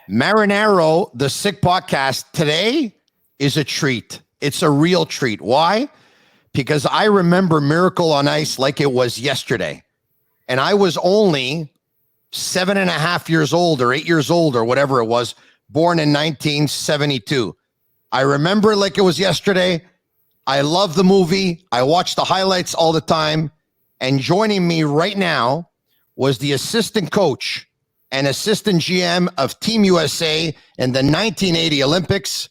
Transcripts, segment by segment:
Marinaro, the Sick Podcast, today is a treat. It's a real treat. Why? Because I remember Miracle on Ice like it was yesterday. And I was only 7.5 years old or 8 years old or whatever it was, born in 1972. I remember it like it was yesterday. I love the movie. I watch the highlights all the time. And joining me right now was the assistant coach and assistant GM of Team USA in the 1980 Olympics.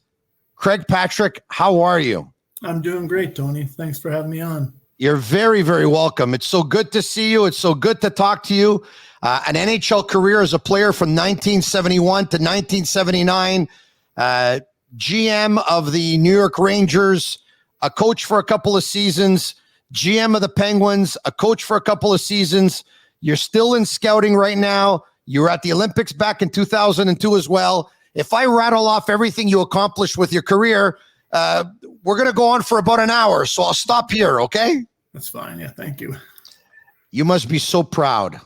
Craig Patrick, how are you? I'm doing great, Tony. Thanks for having me on. You're very, very welcome. It's so good to see you. It's so good to talk to you. An NHL career as a player from 1971 to 1979, GM of the New York Rangers, a coach for a couple of seasons, GM of the Penguins, a coach for a couple of seasons. You're still in scouting right now. You were at the Olympics back in 2002 as well. If I rattle off everything you accomplished with your career, we're going to go on for about an hour, so I'll stop here, okay? That's fine. Yeah, thank you. You must be so proud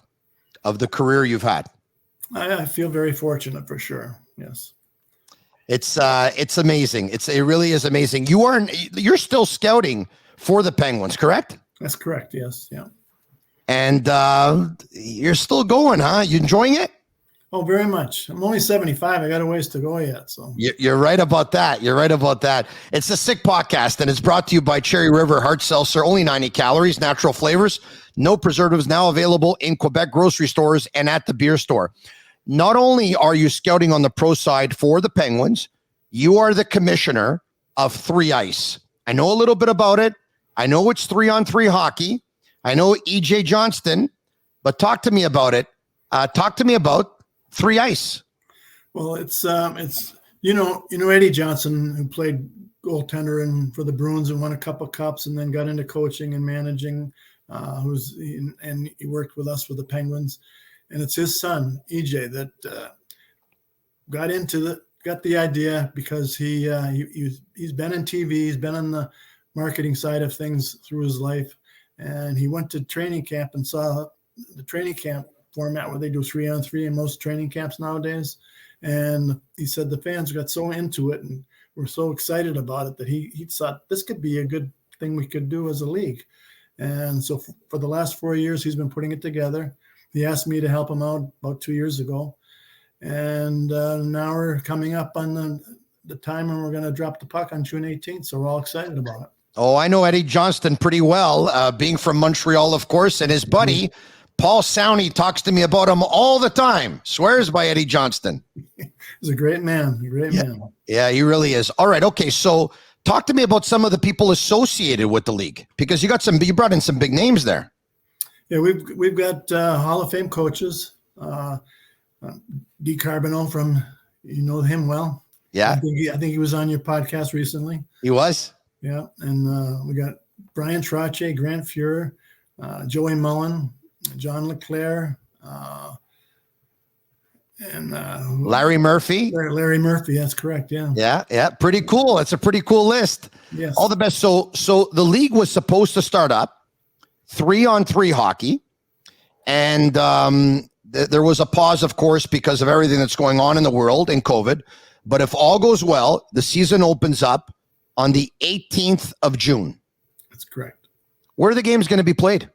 of the career you've had. I feel very fortunate for sure. Yes. It's amazing. It really is amazing. You're still scouting for the Penguins, correct? That's correct. Yes. Yeah. And you're still going, huh? You enjoying it? Oh, very much. I'm only 75. I got a ways to go yet. So you're right about that. You're right about that. It's the Sick Podcast, and it's brought to you by Cherry River Hard Seltzer. Only 90 calories, natural flavors, no preservatives. Now available in Quebec grocery stores and at the beer store. Not only are you scouting on the pro side for the Penguins, you are the commissioner of 3 Ice. I know a little bit about it. I know it's 3-on-3 hockey. I know E.J. Johnston, but talk to me about it. Talk to me about 3 Ice. Well, it's Eddie Johnson, who played goaltender and for the Bruins and won a couple cups and then got into coaching and managing, and he worked with us with the Penguins. And it's his son, EJ, that got the idea because he's been in TV, he's been on the marketing side of things through his life, and he went to training camp and saw the training camp format where they do 3-on-3 in most training camps nowadays. And he said the fans got so into it and were so excited about it that he thought this could be a good thing we could do as a league. And so for the last 4 years, he's been putting it together. He asked me to help him out about 2 years ago. And now we're coming up on the time when we're going to drop the puck on June 18th. So we're all excited about it. Oh, I know Eddie Johnston pretty well, being from Montreal, of course, and his buddy, Paul Sowney, talks to me about him all the time, swears by Eddie Johnston. He's a great man, man. Yeah, he really is. All right, okay, so talk to me about some of the people associated with the league, because you brought in some big names there. Yeah, we've got Hall of Fame coaches, D. Carbonell from, you know him well. Yeah. I think he was on your podcast recently. He was? Yeah, and we got Brian Trottier, Grant Fuhrer, Joey Mullen, John LeClaire, and Larry Murphy. Larry Murphy, that's correct. Yeah. Yeah. Pretty cool. That's a pretty cool list. Yes. All the best. So the league was supposed to start up 3-on-3 hockey, and there was a pause, of course, because of everything that's going on in the world in COVID. But if all goes well, the season opens up on the 18th of June. That's correct. Where are the games going to be played?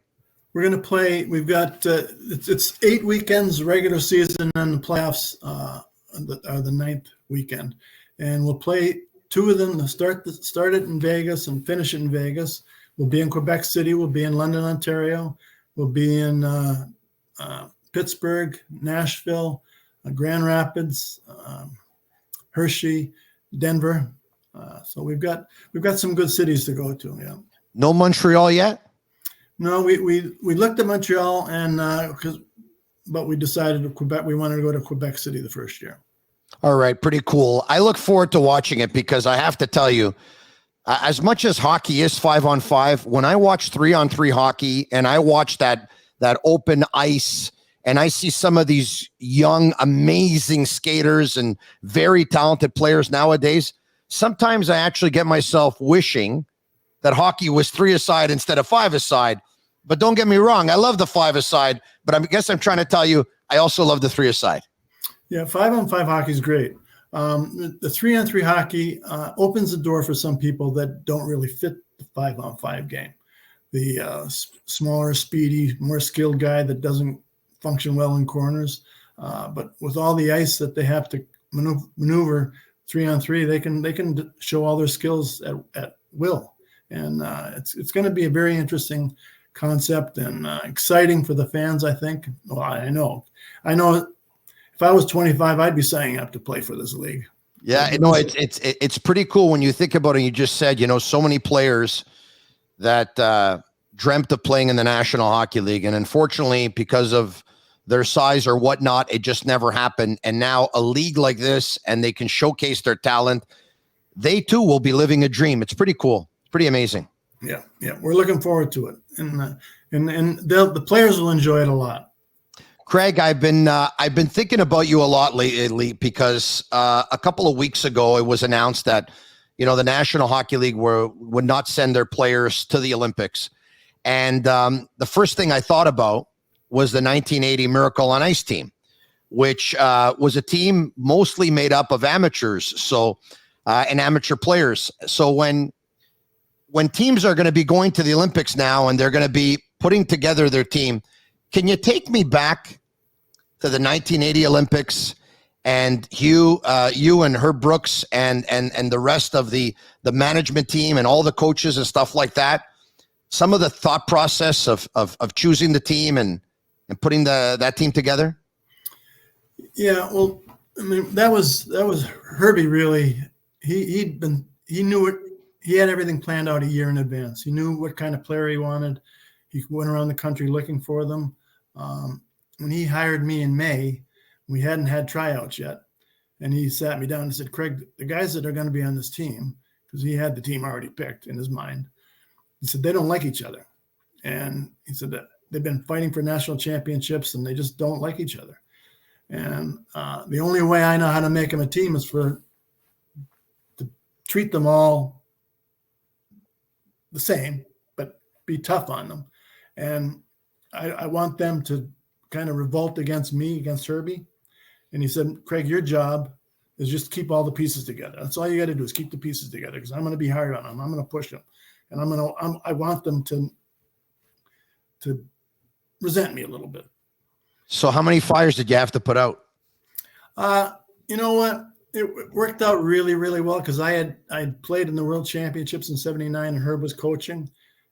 We're going to play. We've got it's 8 weekends regular season, and the playoffs are the 9th weekend, and we'll play 2 of them. To start it in Vegas and finish it in Vegas. We'll be in Quebec City. We'll be in London, Ontario. We'll be in Pittsburgh, Nashville, Grand Rapids, Hershey, Denver. So we've got some good cities to go to. Yeah. No Montreal yet? No, we looked at Montreal but we decided Quebec. We wanted to go to Quebec City the first year. All right, pretty cool. I look forward to watching it because I have to tell you, as much as hockey is 5-on-5, when I watch 3-on-3 hockey and I watch that open ice and I see some of these young, amazing skaters and very talented players nowadays, sometimes I actually get myself wishing that hockey was 3-a-side instead of 5-a-side. But don't get me wrong, I love the 5-a-side, but I guess I'm trying to tell you, I also love the 3-a-side. Yeah, 5-on-5 hockey is great. The 3-on-3 hockey opens the door for some people that don't really fit the 5-on-5 game. The smaller, speedy, more skilled guy that doesn't function well in corners. But with all the ice that they have to maneuver 3-on-3, they can show all their skills at will. And it's going to be a very interesting concept and exciting for the fans, I think. Well, I know. If I was 25, I'd be signing up to play for this league. Yeah, it's pretty cool when you think about it. You just said, so many players that dreamt of playing in the National Hockey League, and unfortunately, because of their size or whatnot, it just never happened. And now a league like this, and they can showcase their talent. They too will be living a dream. It's pretty cool. It's pretty amazing. Yeah, we're looking forward to it, and the players will enjoy it a lot. Craig, I've been thinking about you a lot lately because a couple of weeks ago it was announced that the National Hockey League would not send their players to the Olympics, and the first thing I thought about was the 1980 Miracle on Ice team, which was a team mostly made up of amateurs, and amateur players. So when teams are going to be going to the Olympics now and they're going to be putting together their team, can you take me back to the 1980 Olympics and you and Herb Brooks and the rest of the management team and all the coaches and stuff like that? Some of the thought process of choosing the team and putting that team together? Yeah, well, I mean, that was Herbie really. He knew it. He had everything planned out a year in advance. He knew what kind of player he wanted. He went around the country looking for them. When he hired me in May, we hadn't had tryouts yet. And he sat me down and said, Craig, the guys that are going to be on this team, because he had the team already picked in his mind, he said, they don't like each other. And he said that they've been fighting for national championships and they just don't like each other. And the only way I know how to make them a team is to treat them all the same, but be tough on them. And I want them to kind of revolt against me, against Herbie. And he said, Craig, your job is just keep all the pieces together. That's all you got to do is keep the pieces together, because I'm going to be hard on them. I'm going to push them. And I want them to resent me a little bit. So how many fires did you have to put out? You know what? It worked out really, really well, because I played in the World Championships in '79 and Herb was coaching,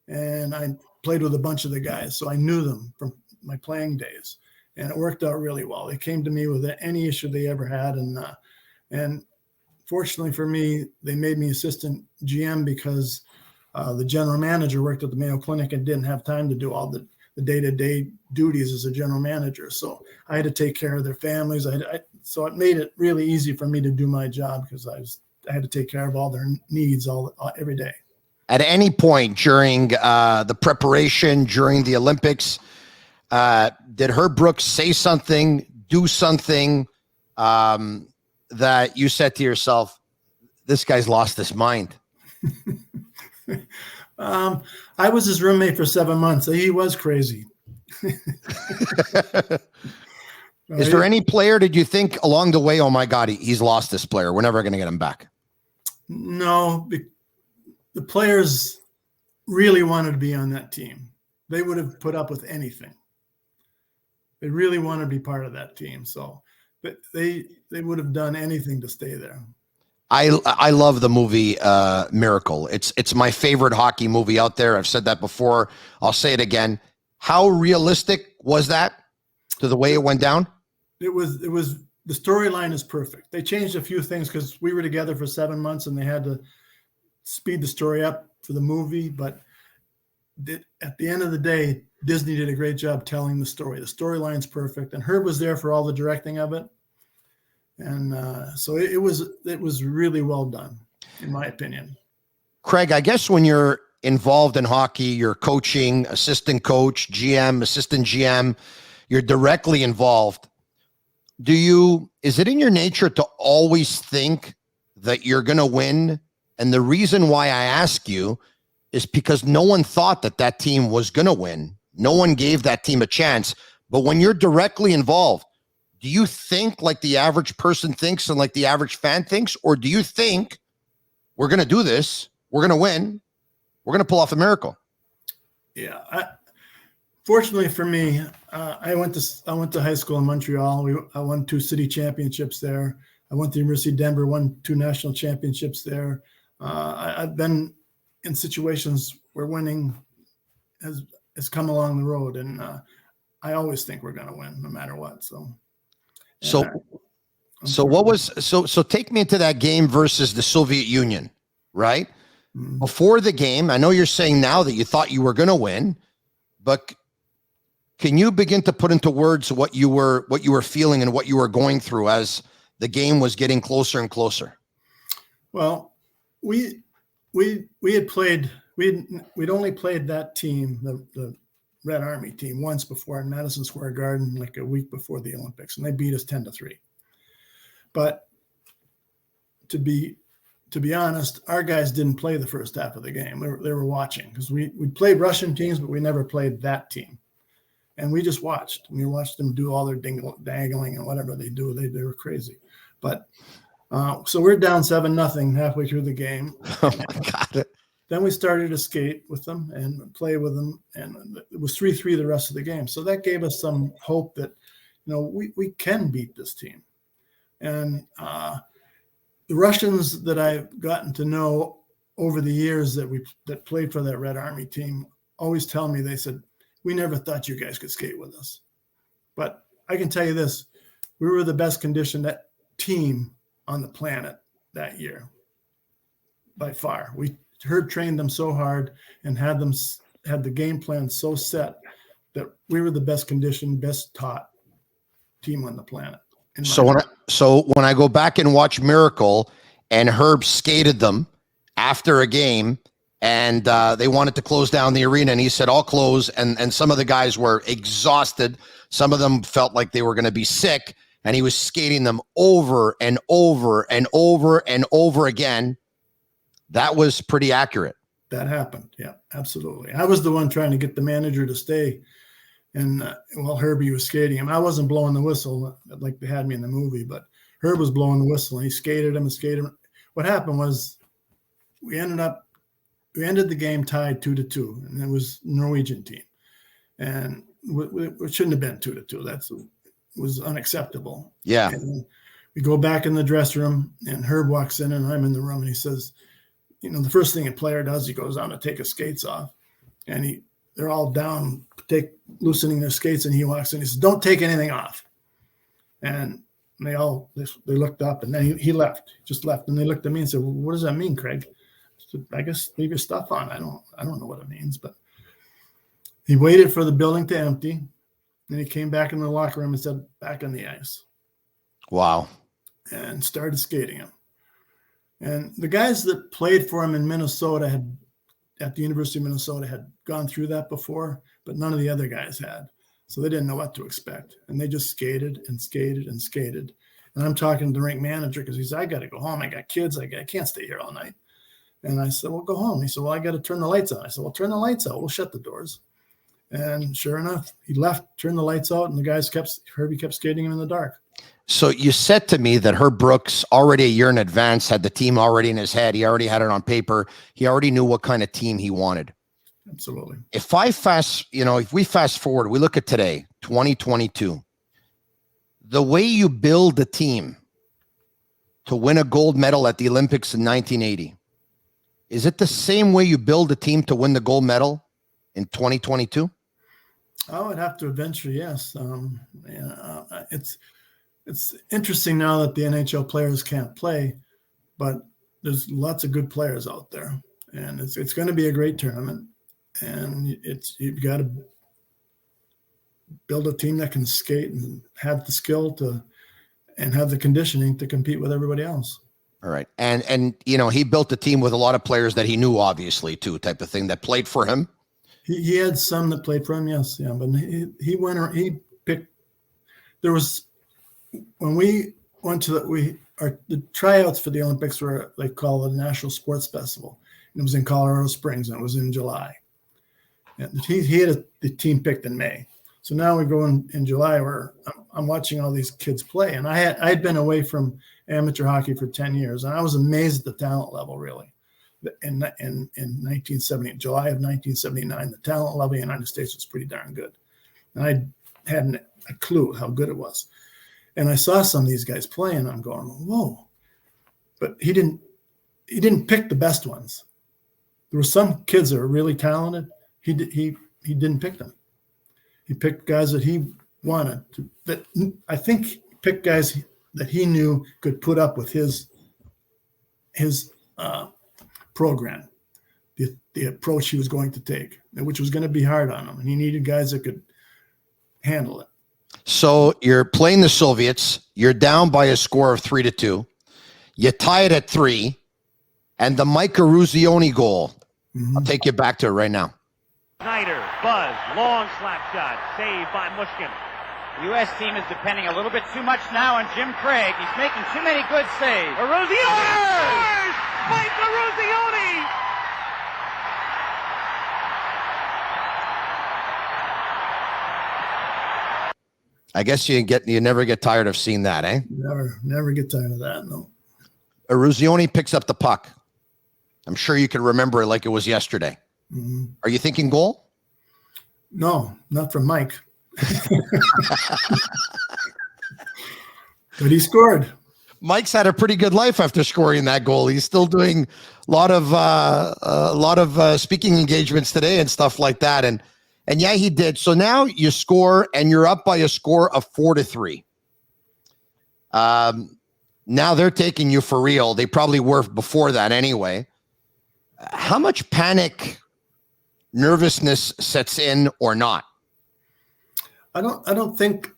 and I played with a bunch of the guys. So I knew them from my playing days, and it worked out really well. They came to me with any issue they ever had. And fortunately for me, they made me assistant GM because the general manager worked at the Mayo Clinic and didn't have time to do all the day-to-day duties as a general manager. So I had to take care of their families. So it made it really easy for me to do my job, because I had to take care of all their needs every day. At any point during the preparation, during the Olympics, did Herb Brooks say something, do something that you said to yourself, this guy's lost his mind? I was his roommate for 7 months. So he was crazy. Is there any player, did you think along the way, oh my God, he's lost this player, we're never going to get him back? No, the players really wanted to be on that team. They would have put up with anything. They really wanted to be part of that team. So but they would have done anything to stay there. I love the movie Miracle. It's my favorite hockey movie out there. I've said that before. I'll say it again. How realistic was that to the way it went down? It was the storyline is perfect. They changed a few things because we were together for 7 months and they had to speed the story up for the movie. But at the end of the day, Disney did a great job telling the story. The storyline's perfect, and Herb was there for all the directing of it. And so it was really well done, in my opinion. Craig, I guess when you're involved in hockey, you're coaching, assistant coach, GM, assistant GM, you're directly involved. Is it in your nature to always think that you're going to win? And the reason why I ask you is because no one thought that team was going to win. No one gave that team a chance. But when you're directly involved, Do you think like the average person thinks and like the average fan thinks, or do you think we're going to do this, we're going to win, we're going to pull off a miracle? Yeah. Fortunately for me, I went to high school in Montreal. I won 2 city championships there. I went to the University of Denver, won 2 national championships there. I've been in situations where winning has come along the road, and I always think we're going to win no matter what. So take me into that game versus the Soviet Union, right? Mm-hmm. Before the game, I know you're saying now that you thought you were going to win, but can you begin to put into words what you were feeling and what you were going through as the game was getting closer and closer? Well, we'd only played that team, the Red Army team, once before in Madison Square Garden, like a week before the Olympics, and they beat us 10-3. But to be honest, our guys didn't play the first half of the game. They were watching, because we played Russian teams, but we never played that team. And we just watched. We watched them do all their dangling and whatever they do. They were crazy. But so we're down 7-0 halfway through the game. Oh my God. Then we started to skate with them and play with them, and it was 3-3 the rest of the game. So that gave us some hope that, we can beat this team. And the Russians that I've gotten to know over the years that played for that Red Army team always tell me, they said, "We never thought you guys could skate with us." But I can tell you this, we were the best conditioned team on the planet that year, by far. Herb trained them so hard and had the game plan so set that we were the best conditioned, best taught team on the planet. So when I go back and watch Miracle, and Herb skated them after a game, and they wanted to close down the arena, and he said, "I'll close," and some of the guys were exhausted. Some of them felt like they were going to be sick, and he was skating them over and over and over and over again. That was pretty accurate. That happened. Yeah, absolutely. I was the one trying to get the manager to stay. And while Herbie was skating him, I wasn't blowing the whistle like they had me in the movie, but Herb was blowing the whistle, and he skated him and skated him. What happened was we ended the game tied 2-2, and it was the Norwegian team. And it shouldn't have been 2-2. That was unacceptable. Yeah. And we go back in the dressing room, and Herb walks in, and I'm in the room, and he says, the first thing a player does, he goes down to take his skates off, and they're all down, loosening their skates, and he walks in. He says, "Don't take anything off." And they looked up, and then he left, just left, and they looked at me and said, "Well, what does that mean, Craig?" I said, "I guess leave your stuff on." I don't know what it means, but he waited for the building to empty, and he came back in the locker room and said, "Back on the ice." Wow. And started skating him. And the guys that played for him in Minnesota at the University of Minnesota had gone through that before, but none of the other guys had. So they didn't know what to expect. And they just skated and skated and skated. And I'm talking to the rink manager, because he said, "I got to go home. I got kids. I can't stay here all night." And I said, "Well, go home." He said, "Well, I got to turn the lights on." I said, "Well, turn the lights out. We'll shut the doors." And sure enough, he left, turned the lights out, and Herbie kept skating him in the dark. So you said to me that Herb Brooks already a year in advance had the team already in his head. He already had it on paper. He already knew what kind of team he wanted. Absolutely. If we fast forward, we look at today, 2022, the way you build a team to win a gold medal at the Olympics in 1980, is it the same way you build a team to win the gold medal in 2022? I would have to venture, yes. It's interesting now that the NHL players can't play, but there's lots of good players out there, and it's going to be a great tournament. And you've got to build a team that can skate and have the skill and have the conditioning to compete with everybody else. All right, and he built a team with a lot of players that he knew, obviously, too, type of thing, that played for him. He had some that played for him, yes, yeah, but he picked. There was. When we went to the tryouts for the Olympics were, they call it, a National Sports Festival. And it was in Colorado Springs, and it was in July. And he had the team picked in May. So now we go in July where I'm watching all these kids play, and I had been away from amateur hockey for 10 years, and I was amazed at the talent level, really. In 1970, July of 1979, the talent level in the United States was pretty darn good. And I hadn't a clue how good it was. And I saw some of these guys play, and I'm going, whoa. But he didn't pick the best ones. There were some kids that were really talented. He didn't pick them. He picked guys that he wanted to. That I think he picked guys that he knew could put up with his program, the approach he was going to take, which was going to be hard on him, and he needed guys that could handle it. So you're playing the Soviets. You're down by a score of 3-2. You tie it at 3, and the Mike Eruzione goal. I'll take you back to it right now. Snyder, Buzz, long slap shot, saved by Mushkin. The U.S. team is depending a little bit too much now on Jim Craig. He's making too many good saves. Eruzione! Mike Eruzione! I guess you never get tired of seeing that, eh? Never get tired of that, no. Eruzione picks up the puck. I'm sure you can remember it like it was yesterday. Mm-hmm. Are you thinking goal? No, not from Mike. But he scored. Mike's had a pretty good life after scoring that goal. He's still doing a lot of speaking engagements today and stuff like that. And yeah, he did. So now you score, and you're up by a score of 4-3. Now they're taking you for real. They probably were before that anyway. How much panic, nervousness sets in or not? I don't think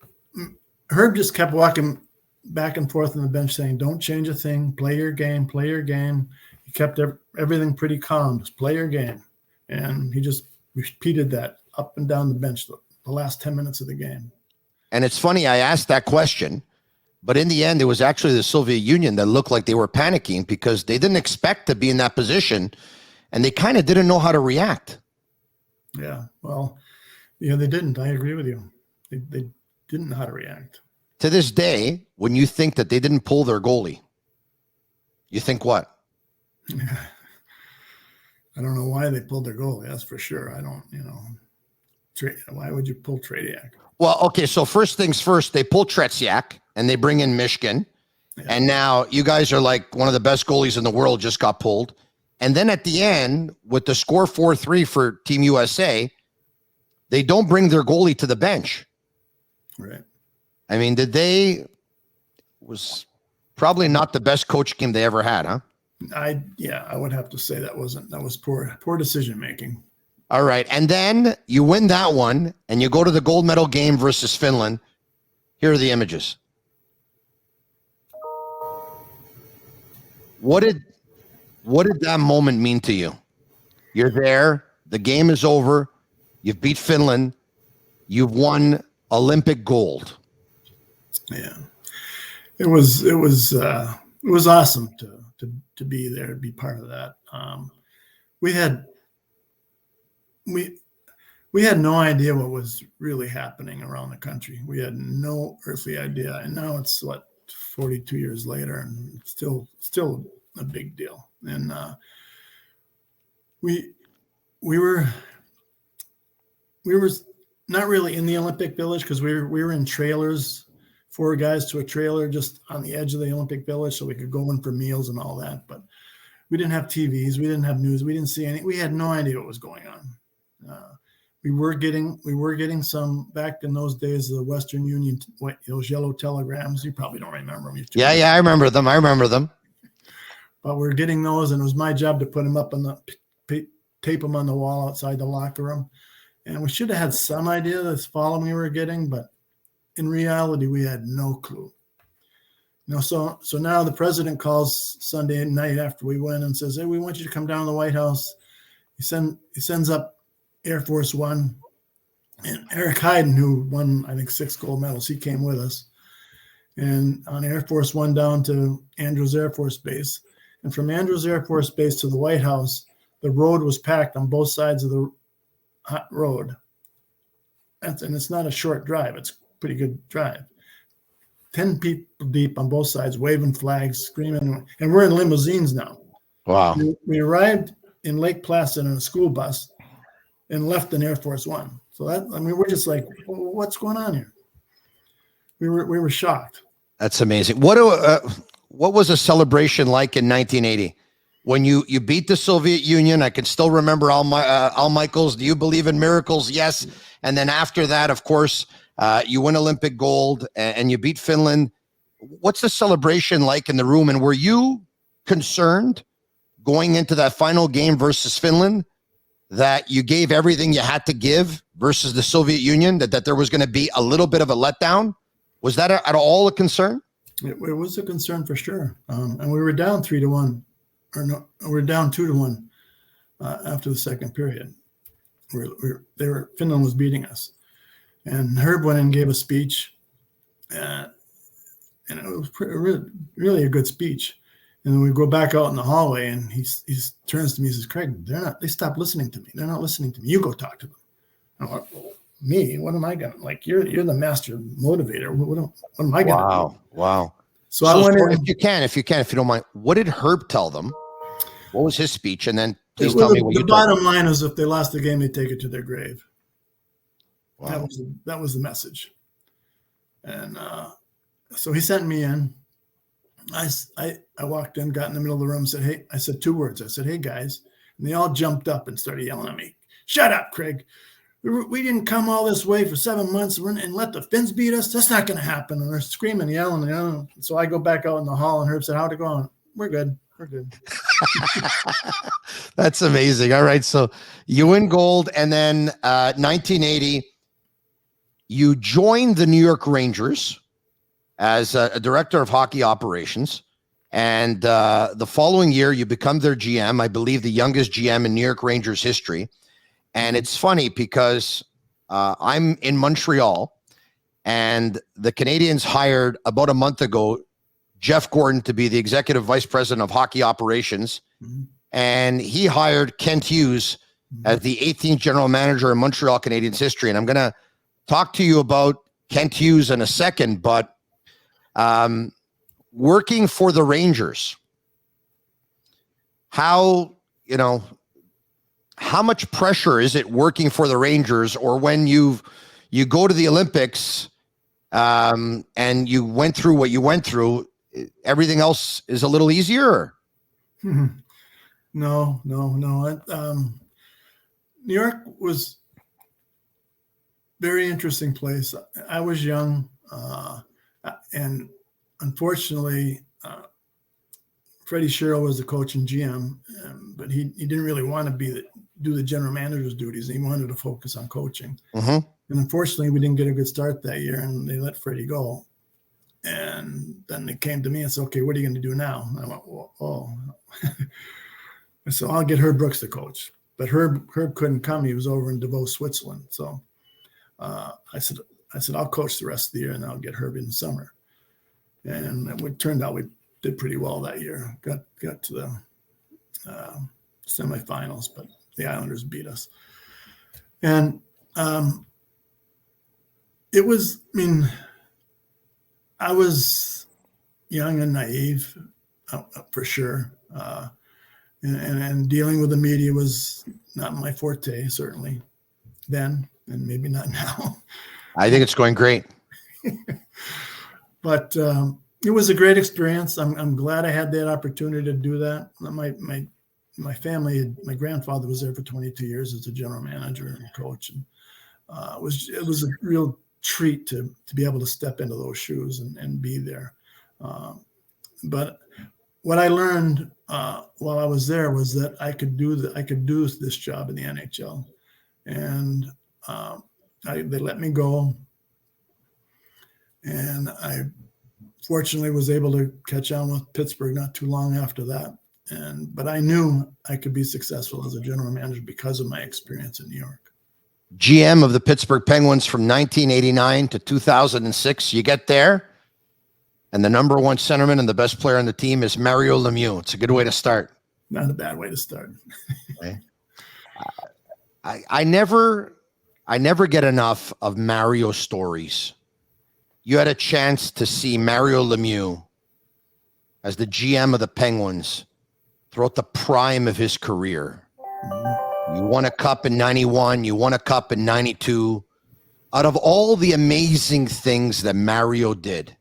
Herb just kept walking back and forth on the bench saying, don't change a thing, play your game, play your game. He kept everything pretty calm, just play your game. And he just repeated that up and down the bench the last 10 minutes of the game. And it's funny, I asked that question, but in the end, it was actually the Soviet Union that looked like they were panicking because they didn't expect to be in that position, and they kind of didn't know how to react. Yeah, well, yeah, they didn't. I agree with you. They didn't know how to react. To this day, when you think that they didn't pull their goalie, you think what? Yeah. I don't know why they pulled their goalie. That's for sure. I don't, why would you pull Tretiak? Well, okay, so first things first, they pull Tretiak and they bring in Mishkin. Yeah. And now you guys are like one of the best goalies in the world just got pulled. And then at the end, with the score 4-3 for Team USA, they don't bring their goalie to the bench. Right. I mean, was probably not the best coach game they ever had, huh? I would have to say that was poor decision making. All right. And then you win that one and you go to the gold medal game versus Finland. Here are the images. What did that moment mean to you? You're there, the game is over, you've beat Finland, you've won Olympic gold. Yeah. It was awesome to be there, to be part of that. We had no idea what was really happening around the country. We had no earthly idea. And now it's 42 years later, and it's still a big deal. And we were not really in the Olympic Village because we were in trailers, 4 guys to a trailer just on the edge of the Olympic Village, so we could go in for meals and all that. But we didn't have TVs, we didn't have news, we didn't see any. We had no idea what was going on. We were getting some back in those days. The Western Union, those yellow telegrams. You probably don't remember them. Yeah, I remember them. But we're getting those, and it was my job to put them up on tape them on the wall outside the locker room. And we should have had some idea this following we were getting, but in reality, we had no clue. So now the president calls Sunday night after we win and says, "Hey, we want you to come down to the White House." He sends up Air Force One, and Eric Hayden, who won, I think, 6 gold medals, he came with us. And on Air Force One down to Andrews Air Force Base. And from Andrews Air Force Base to the White House, the road was packed on both sides of the road. and it's not a short drive. It's a pretty good drive. 10 people deep on both sides, waving flags, screaming, and we're in limousines now. Wow. We arrived in Lake Placid in a school bus and left in Air Force One. So we're just like, what's going on here? We were shocked. That's amazing. What was a celebration like in 1980 when you beat the Soviet Union? I can still remember Al Michaels. Do you believe in miracles? Yes. And then after that, of course, you win Olympic gold and you beat Finland. What's the celebration like in the room? And were you concerned going into that final game versus Finland that you gave everything you had to give versus the Soviet Union, that there was going to be a little bit of a letdown? Was that at all a concern? It was a concern for sure. And we were down 3-1, or no, we were down 2-1 after the second period. Finland was beating us. And Herb went in and gave a speech, and it was really a good speech. And then we go back out in the hallway, and he turns to me and says, "Craig, they stopped listening to me. They're not listening to me. You go talk to them." I'm like, well, me? What am I gonna like? You're the master motivator. What am I gonna do? Wow. So I went in. If you don't mind, what did Herb tell them? What was his speech? And then please tell me what you told them. The bottom line is, if they lost the game, they take it to their grave. Wow. That was the message. And so he sent me in. I walked in, got in the middle of the room, said, "Hey," I said 2 words. I said, "Hey guys," and they all jumped up and started yelling at me. "Shut up, Craig. We didn't come all this way for 7 months and let the Finns beat us. That's not going to happen." And they're screaming, yelling. So I go back out in the hall, and Herb said, "How'd it go?" "We're good. We're good." That's amazing. All right. So you win gold. And then 1980, you joined the New York Rangers as a director of hockey operations. And the following year, you become their GM, I believe the youngest GM in New York Rangers history. And it's funny because I'm in Montreal, and the Canadiens hired about a month ago Jeff Gordon to be the executive vice president of hockey operations. Mm-hmm. And he hired Kent Hughes as the 18th general manager in Montreal Canadiens history. And I'm going to talk to you about Kent Hughes in a second, but working for the Rangers, how much pressure is it working for the Rangers, or when you go to the Olympics and you went through what you went through, everything else is a little easier? No. New York was a very interesting place. I was young, and unfortunately, Freddie Shero was the coach and GM, but he didn't really want to do the general manager's duties. He wanted to focus on coaching. Mm-hmm. And unfortunately, we didn't get a good start that year, and they let Freddie go. And then they came to me and said, "Okay, what are you going to do now?" And I went, "Oh." So I'll get Herb Brooks to coach. But Herb couldn't come. He was over in Davos, Switzerland. So I said, "I'll coach the rest of the year, and I'll get Herb in the summer." And it turned out we did pretty well that year. Got to the semifinals, but the Islanders beat us. And it was, I was young and naive, for sure. And dealing with the media was not my forte, certainly then, and maybe not now. I think it's going great. But it was a great experience. I'm glad I had that opportunity to do that. My family, my grandfather was there for 22 years as a general manager and coach, and it was a real treat to be able to step into those shoes and be there. But what I learned while I was there was that I could do this job in the NHL, and they let me go, and I fortunately was able to catch on with Pittsburgh not too long after that. But I knew I could be successful as a general manager because of my experience in New York. GM of the Pittsburgh Penguins from 1989 to 2006. You get there, and the number one centerman and the best player on the team is Mario Lemieux. It's a good way to start. Not a bad way to start. Okay. I never I never get enough of Mario stories. You had a chance to see Mario Lemieux as the GM of the Penguins throughout the prime of his career. You won a cup in 91. You won a cup in 92. Out of all the amazing things that Mario did,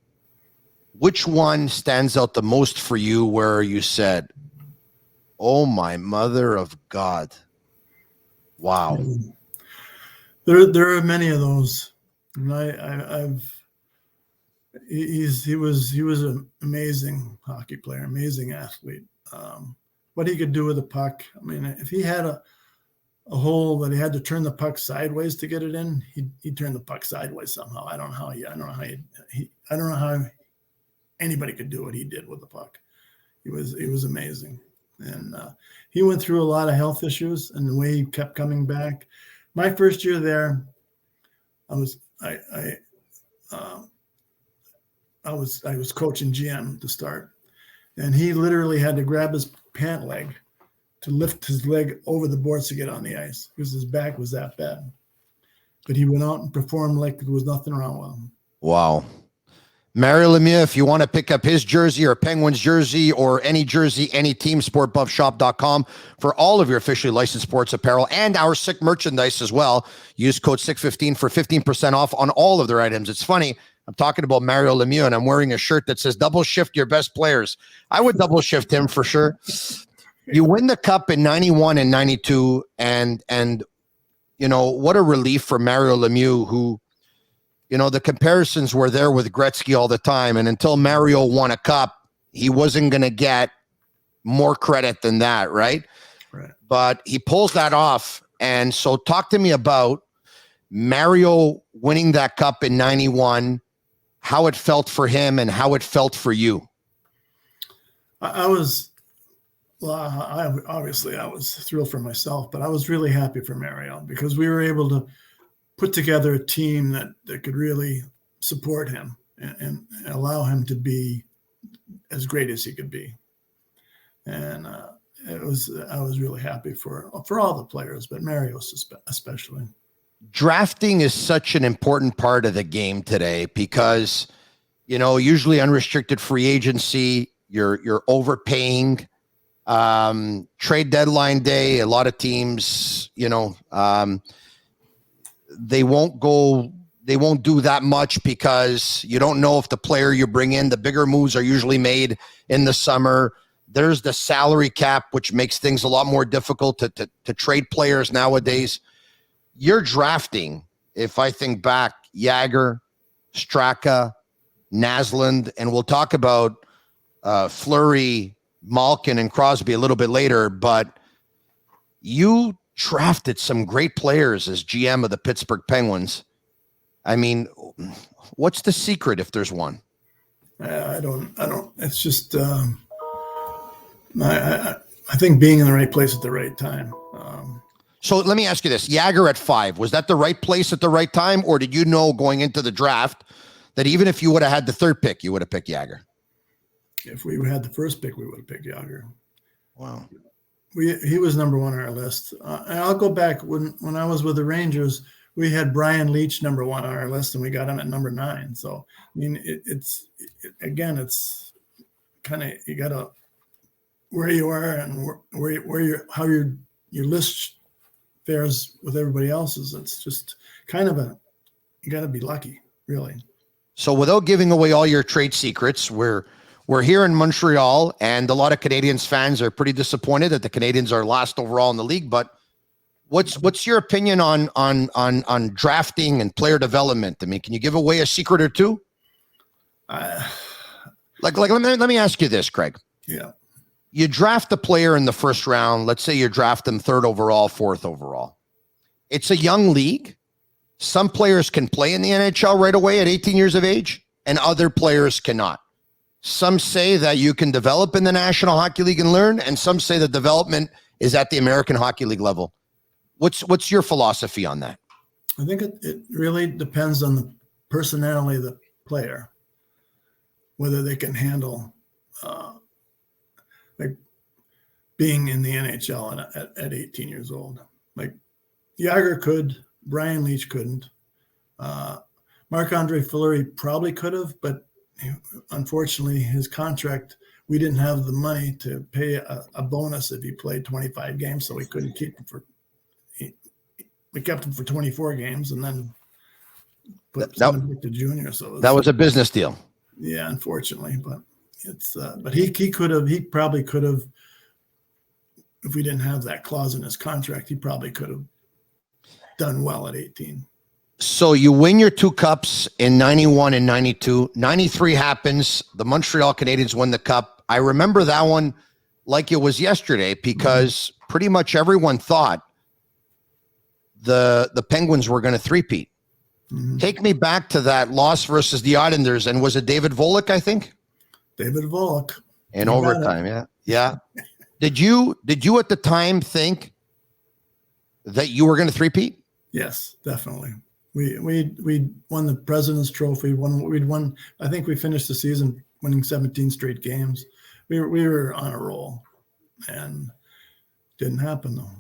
which one stands out the most for you where you said, oh, my mother of God. Wow. There are many of those. And he was an amazing hockey player, amazing athlete. What he could do with the puck. I mean, if he had a hole that he had to turn the puck sideways to get it in, he'd turn the puck sideways somehow. I don't know how anybody could do what he did with the puck. It was amazing. And he went through a lot of health issues, and the way he kept coming back. My first year there, I was coaching GM to start, and he literally had to grab his pant leg to lift his leg over the boards to get on the ice because his back was that bad. But he went out and performed like there was nothing wrong with him. Wow. Mario Lemieux, if you want to pick up his jersey or Penguins jersey or any jersey, any team, sportbuffshop.com for all of your officially licensed sports apparel and our sick merchandise as well. Use code 615 for 15% off on all of their items. It's funny. I'm talking about Mario Lemieux, and I'm wearing a shirt that says double shift your best players. I would double shift him for sure. You win the cup in 91 and 92, and you know, what a relief for Mario Lemieux, who, you know, the comparisons were there with Gretzky all the time. And until Mario won a cup, he wasn't going to get more credit than that, right? Right. But he pulls that off. And so talk to me about Mario winning that cup in 91, how it felt for him and how it felt for you. I was thrilled for myself, but I was really happy for Mario because we were able to put together a team that could really support him and allow him to be as great as he could be. And I was really happy for all the players, but Mario especially. Drafting is such an important part of the game today because, you know, usually unrestricted free agency, you're overpaying. Trade deadline day, a lot of teams, you know, they won't do that much because you don't know if the player you bring in, the bigger moves are usually made in the summer. There's the salary cap, which makes things a lot more difficult to trade players nowadays. You're drafting, if I think back, Jagr, Straka, Naslund, and we'll talk about Fleury, Malkin, and Crosby a little bit later, but you drafted some great players as GM of the Pittsburgh Penguins. I mean, what's the secret if there's one? I don't, it's just, I think being in the right place at the right time. So let me ask you this. Jagr at 5, was that the right place at the right time? Or did you know going into the draft that even if you would have had the 3rd pick, you would have picked Jagr? If we had the 1st pick, we would have picked Jagr. Wow. He was number 1 on our list. And I'll go back when I was with the Rangers, we had Brian Leetch number 1 on our list, and we got him at number 9. So, I mean, it's kind of, you got to, where you are and how your list fares with everybody else's. It's just kind of you got to be lucky, really. So without giving away all your trade secrets, we're here in Montreal, and a lot of Canadiens fans are pretty disappointed that the Canadiens are last overall in the league. But what's your opinion on drafting and player development? I mean, can you give away a secret or two? Let me ask you this, Craig. Yeah. You draft a player in the 1st round. Let's say you draft them 3rd overall, 4th overall. It's a young league. Some players can play in the NHL right away at 18 years of age, and other players cannot. Some say that you can develop in the National Hockey League and learn, and some say that development is at the American Hockey League level. What's your philosophy on that? I think it really depends on the personality of the player, whether they can handle like being in the NHL at 18 years old. Like Jagr could, Brian Leach couldn't. Marc-Andre Fleury probably could have, but unfortunately, his contract, we didn't have the money to pay a bonus if he played 25 games, so we couldn't keep him we kept him for 24 games and then put him to junior. So that was a business deal. Yeah, unfortunately, but but he probably could have, if we didn't have that clause in his contract, he probably could have done well at 18. So you win your 2 cups in 91 and 92. 93 happens. The Montreal Canadiens win the cup. I remember that one like it was yesterday because pretty much everyone thought the Penguins were going to three-peat. Mm-hmm. Take me back to that loss versus the Islanders. And was it David Volek, I think? David Volek. In overtime, yeah. Yeah. Did you at the time think that you were going to three-peat? Yes, definitely. We won the President's Trophy. We'd won. I think we finished the season winning 17 straight games. We were on a roll, and didn't happen though.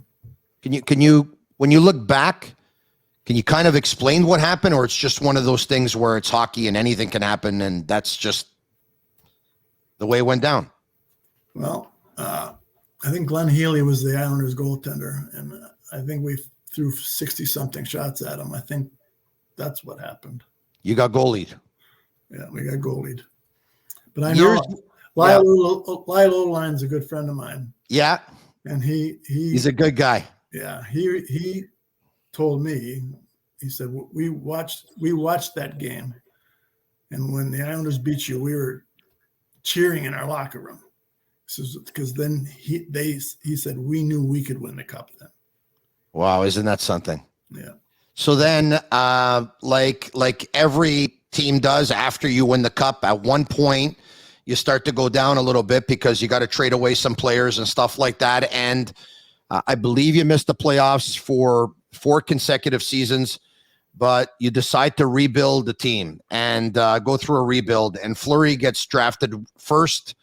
Can you when you look back, can you kind of explain what happened, or it's just one of those things where it's hockey and anything can happen, and that's just the way it went down? Well, I think Glenn Healy was the Islanders' goaltender, and I think we threw 60-something shots at him. I think that's what happened. You got goalied. Yeah, we got goalied. But I know Lyle Oline's a good friend of mine. Yeah. And he's a good guy. Yeah. He told me, he said, we watched that game. And when the Islanders beat you, we were cheering in our locker room. Because then he said, we knew we could win the cup then. Wow, isn't that something? Yeah. So then, like every team does after you win the cup, at one point you start to go down a little bit because you got to trade away some players and stuff like that. And I believe you missed the playoffs for 4 consecutive seasons, but you decide to rebuild the team and go through a rebuild. And Fleury gets drafted first,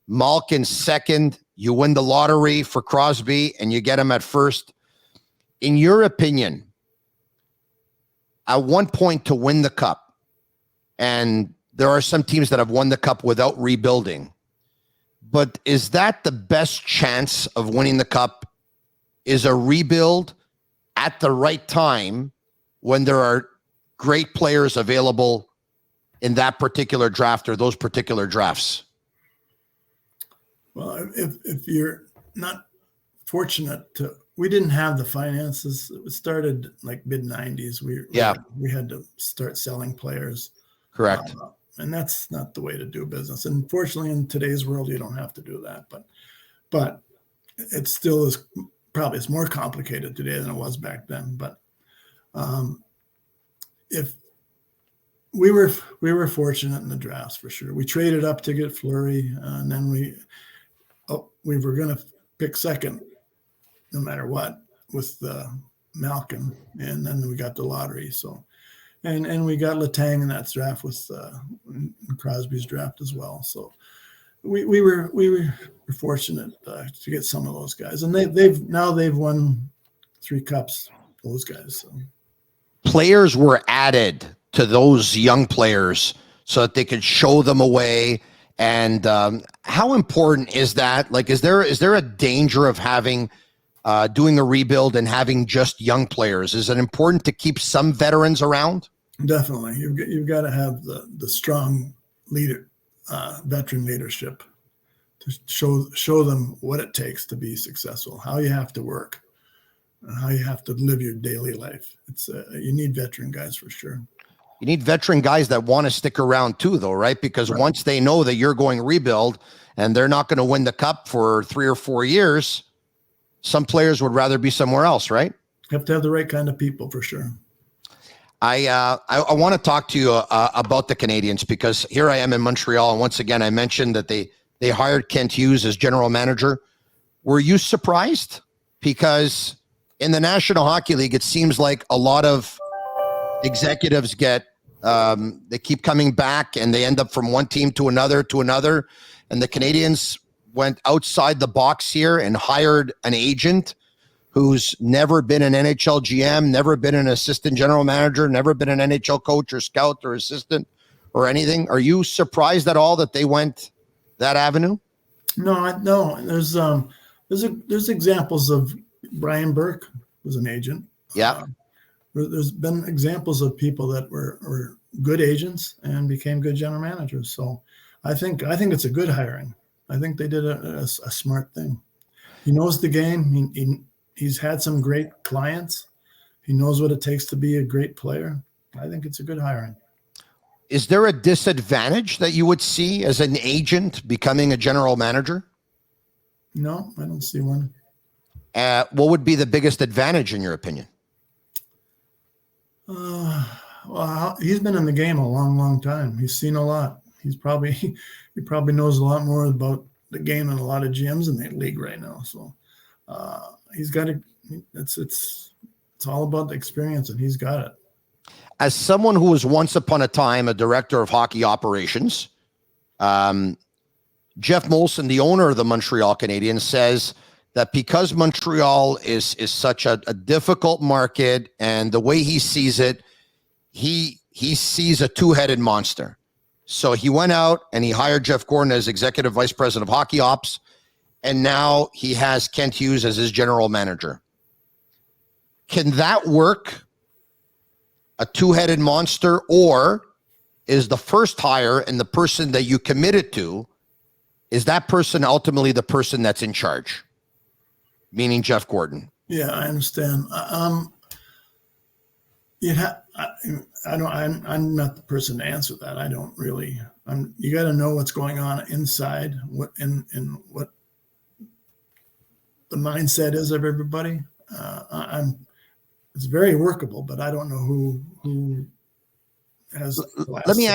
Malkin second. You win the lottery for Crosby, and you get him at first. In your opinion, at one point to win the cup, and there are some teams that have won the cup without rebuilding, but is that the best chance of winning the cup, is a rebuild at the right time when there are great players available in that particular draft or those particular drafts? Well, if you're not fortunate we didn't have the finances. It started like mid-90s. We had to start selling players. Correct. And that's not the way to do business. And fortunately, in today's world, you don't have to do that. But it still is probably it's more complicated today than it was back then. But if we were fortunate in the drafts for sure. We traded up to get Fleury, and then we were going to pick second, no matter what, with Malkin, and then we got the lottery. So, and we got Letang in that draft with Crosby's draft as well. So, we were fortunate to get some of those guys, and they've won 3 cups. Those guys. So. Players were added to those young players so that they could show them a way. And how important is that? Like, is there a danger of having doing a rebuild and having just young players? Is it important to keep some veterans around? Definitely. You've got to have the strong leader, veteran leadership to show them what it takes to be successful, how you have to work, and how you have to live your daily life. It's you need veteran guys for sure. You need veteran guys that want to stick around too, though, right? Because once they know that you're going rebuild and they're not going to win the cup for 3 or 4 years, some players would rather be somewhere else, right? You have to have the right kind of people for sure. I want to talk to you about the Canadiens, because here I am in Montreal, and once again I mentioned that they hired Kent Hughes as general manager. Were you surprised? Because in the National Hockey League, it seems like a lot of executives they keep coming back and they end up from one team to another, and the Canadiens went outside the box here and hired an agent who's never been an NHL GM, never been an assistant general manager, never been an NHL coach or scout or assistant or anything. Are you surprised at all that they went that avenue? No. There's examples of Brian Burke was an agent. Yeah. There's been examples of people that were good agents and became good general managers. So I think it's a good hiring. I think they did a smart thing. He knows the game. He's had some great clients. He knows what it takes to be a great player. I think it's a good hiring. Is there a disadvantage that you would see as an agent becoming a general manager? No, I don't see one. What would be the biggest advantage in your opinion? Well, he's been in the game a long, long time. He's seen a lot. He probably knows a lot more about the game than a lot of GMs in the league right now. So he's got it. It's all about the experience, and he's got it. As someone who was once upon a time a director of hockey operations, Jeff Molson, the owner of the Montreal Canadiens, says that because Montreal is such a difficult market, and the way he sees it, he sees a two-headed monster. So he went out and he hired Jeff Gordon as executive vice president of hockey ops, and now he has Kent Hughes as his general manager. Can that work? A two-headed monster, or is the first hire and the person that you committed to, is that person ultimately the person that's in charge? Meaning Jeff Gordon. Yeah, I understand. I'm not the person to answer that. I don't really. You got to know what's going on inside, what the mindset is of everybody. It's very workable, but I don't know who has. Let me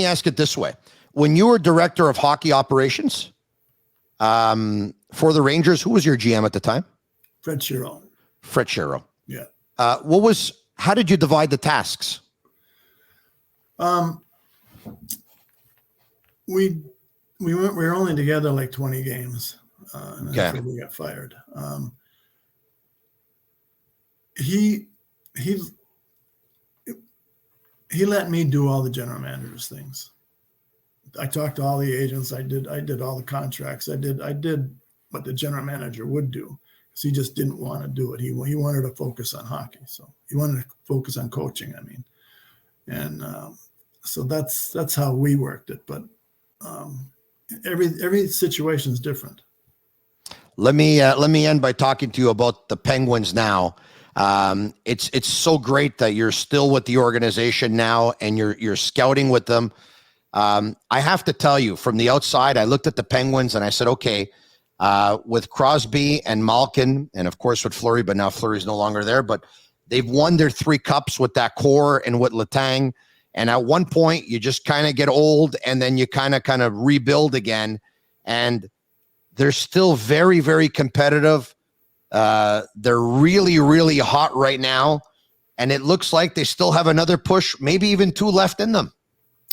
ask it this way: when you were director of hockey operations for the Rangers, who was your GM at the time? Fred Shero. Fred Shero. Yeah. How did you divide the tasks? We were only together like 20 games. And Okay. After we got fired. He let me do all the general managers things. I talked to all the agents. I did all the contracts. I did what the general manager would do. So he just didn't want to do it. He wanted to focus on hockey. So he wanted to focus on coaching. I mean, and so that's how we worked it. But every situation is different. Let me end by talking to you about the Penguins now. It's so great that you're still with the organization now and you're scouting with them. I have to tell you, from the outside, I looked at the Penguins and I said, okay, with Crosby and Malkin, and of course with Fleury, but now Fleury's no longer there, but they've won their 3 cups with that core and with Letang. And at one point you just kind of get old and then you kind of rebuild again. And they're still very, very competitive. They're really, really hot right now. And it looks like they still have another push, maybe even 2 left in them.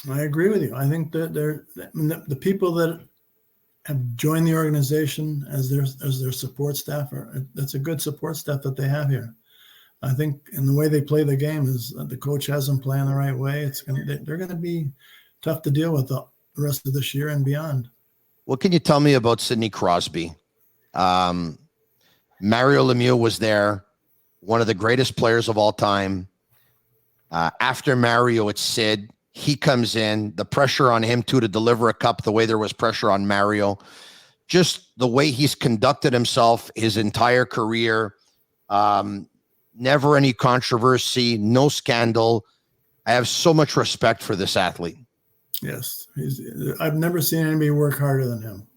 I agree with you. I think that the people that have joined the organization as their support staff that's a good support staff that they have here. I think in the way they play the game is the coach has them playing the right way. They're going to be tough to deal with the rest of this year and beyond. What can you tell me about Sidney Crosby? Mario Lemieux was there, one of the greatest players of all time. After Mario, it's Sid. He comes in, the pressure on him too to deliver a cup the way there was pressure on Mario. Just the way he's conducted himself his entire career. Never any controversy, no scandal. I have so much respect for this athlete. Yes. I've never seen anybody work harder than him.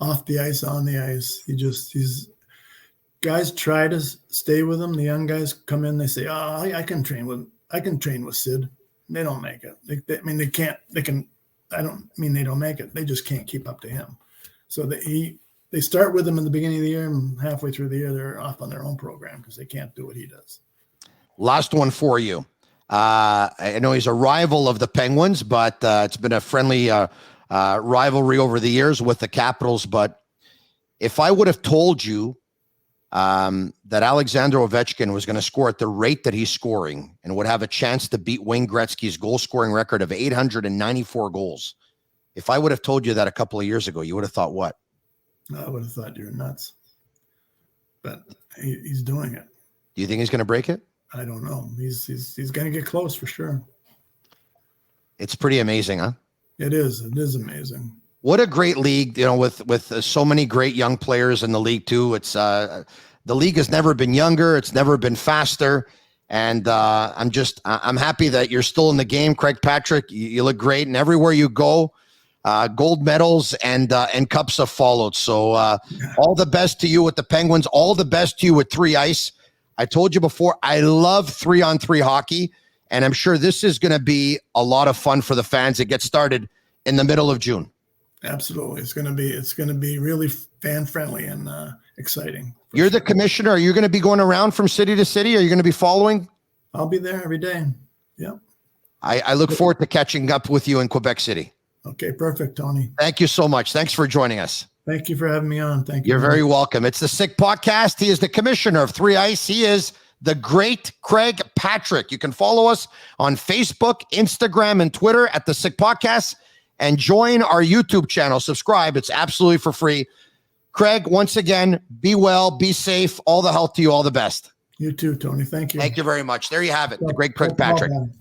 Off the ice, on the ice. Guys try to stay with him. The young guys come in, they say, I can train with Sid. They don't make it. I don't mean they don't make it. They just can't keep up to him. So they start with him in the beginning of the year, and halfway through the year, they're off on their own program because they can't do what he does. Last one for you. I know he's a rival of the Penguins, but it's been a friendly rivalry over the years with the Capitals. But if I would have told you that Alexander Ovechkin was going to score at the rate that he's scoring and would have a chance to beat Wayne Gretzky's goal scoring record of 894 goals. If I would have told you that a couple of years ago, you would have thought what? I would have thought you're nuts. But he's doing it. Do you think he's going to break it? I don't know. He's going to get close for sure. It's pretty amazing, huh? It is. It is amazing. What a great league, with so many great young players in the league too. It's the league has never been younger. It's never been faster. And I'm happy that you're still in the game, Craig Patrick. You look great, and everywhere you go, gold medals and cups have followed. So all the best to you with the Penguins. All the best to you with 3Ice. I told you before, I love 3-on-3 hockey, and I'm sure this is going to be a lot of fun for the fans. It gets started in the middle of June. Absolutely. It's going to be really fan friendly and exciting. You're the commissioner. Are you going to be going around from city to city? Are you going to be following? I'll be there every day. Yeah. I look forward to catching up with you in Quebec City. Okay, perfect, Tony. Thank you so much. Thanks for joining us. Thank you for having me on. Thank you. You're very welcome. It's the Sick Podcast. He is the commissioner of 3Ice. He is the great Craig Patrick. You can follow us on Facebook, Instagram, and Twitter at the Sick Podcast, and join our YouTube channel. Subscribe. It's absolutely for free. Craig, once again, be well, be safe. All the health to you. All the best. You too, Tony. Thank you. Thank you very much. There you have it. The great Craig Patrick. Thank you.